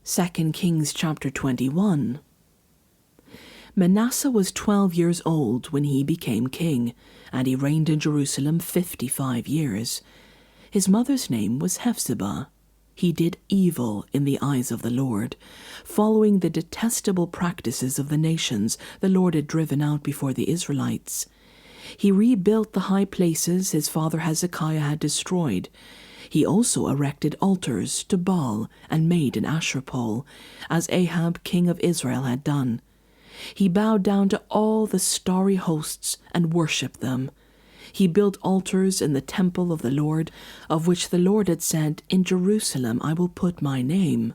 2 Kings chapter 21. Manasseh was 12 years old when he became king, and he reigned in Jerusalem 55 years. His mother's name was Hephzibah. He did evil in the eyes of the Lord, following the detestable practices of the nations the Lord had driven out before the Israelites. He rebuilt the high places his father Hezekiah had destroyed. He also erected altars to Baal and made an Asherah pole, as Ahab king of Israel had done. He bowed down to all the starry hosts and worshipped them. He built altars in the temple of the Lord, of which the Lord had said, "In Jerusalem I will put my name."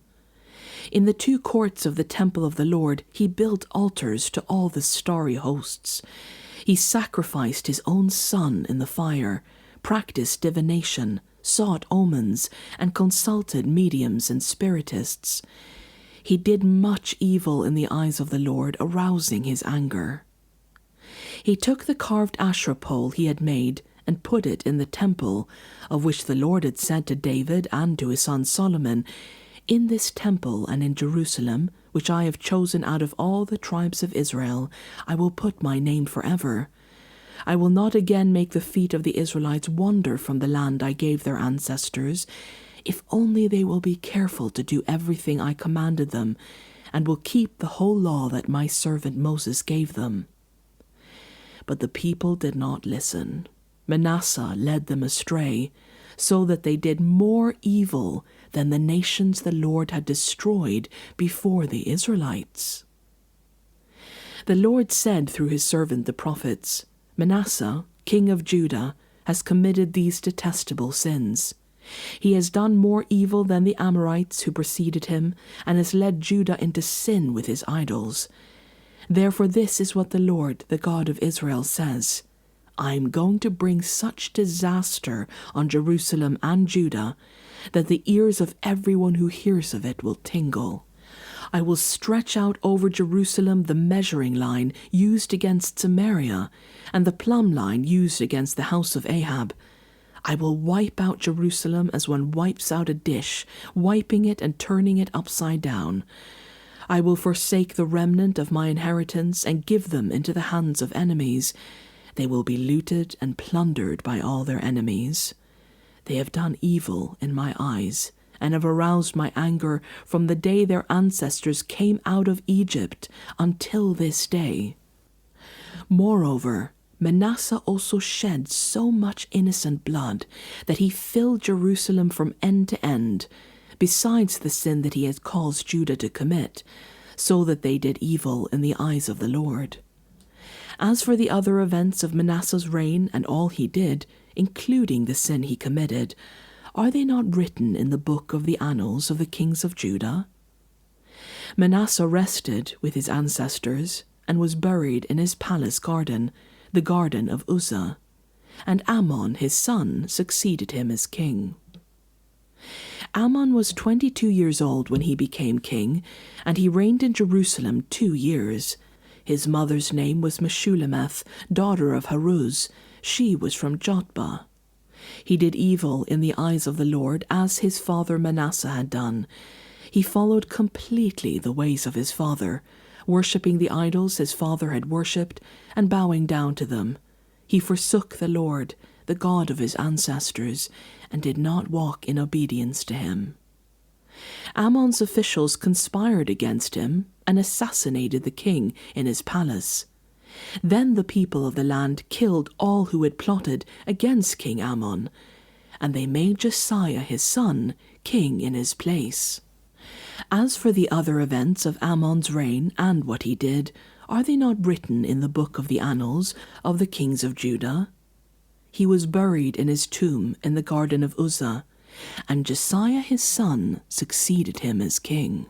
In the 2 courts of the temple of the Lord he built altars to all the starry hosts. He sacrificed his own son in the fire, practiced divination, sought omens, and consulted mediums and spiritists. He did much evil in the eyes of the Lord, arousing his anger. He took the carved Asherah pole he had made and put it in the temple, of which the Lord had said to David and to his son Solomon, "In this temple and in Jerusalem, which I have chosen out of all the tribes of Israel, I will put my name forever. I will not again make the feet of the Israelites wander from the land I gave their ancestors, if only they will be careful to do everything I commanded them, and will keep the whole law that my servant Moses gave them." But the people did not listen. Manasseh led them astray, so that they did more evil than the nations the Lord had destroyed before the Israelites. The Lord said through his servant the prophets, "Manasseh, king of Judah, has committed these detestable sins. He has done more evil than the Amorites who preceded him, and has led Judah into sin with his idols. Therefore this is what the Lord, the God of Israel, says, I am going to bring such disaster on Jerusalem and Judah that the ears of everyone who hears of it will tingle. I will stretch out over Jerusalem the measuring line used against Samaria, and the plumb line used against the house of Ahab. I will wipe out Jerusalem as one wipes out a dish, wiping it and turning it upside down. I will forsake the remnant of my inheritance and give them into the hands of enemies. They will be looted and plundered by all their enemies. They have done evil in my eyes, and have aroused my anger from the day their ancestors came out of Egypt until this day. Moreover, Manasseh also shed so much innocent blood that he filled Jerusalem from end to end, besides the sin that he had caused Judah to commit, so that they did evil in the eyes of the Lord. As for the other events of Manasseh's reign and all he did, including the sin he committed, are they not written in the book of the annals of the kings of Judah? Manasseh rested with his ancestors and was buried in his palace garden, the garden of Uzzah, and Amon his son succeeded him as king. Amon was 22 years old when he became king, and he reigned in Jerusalem 2 years. His mother's name was Meshullemeth, daughter of Haruz. She was from Jotbah. He did evil in the eyes of the Lord, as his father Manasseh had done. He followed completely the ways of his father, worshipping the idols his father had worshipped, and bowing down to them. He forsook the Lord, the God of his ancestors, and did not walk in obedience to him. Amon's officials conspired against him and assassinated the king in his palace. Then the people of the land killed all who had plotted against King Amon, and they made Josiah his son king in his place. As for the other events of Amon's reign and what he did, are they not written in the book of the annals of the kings of Judah? He was buried in his tomb in the garden of Uzzah, and Josiah his son succeeded him as king.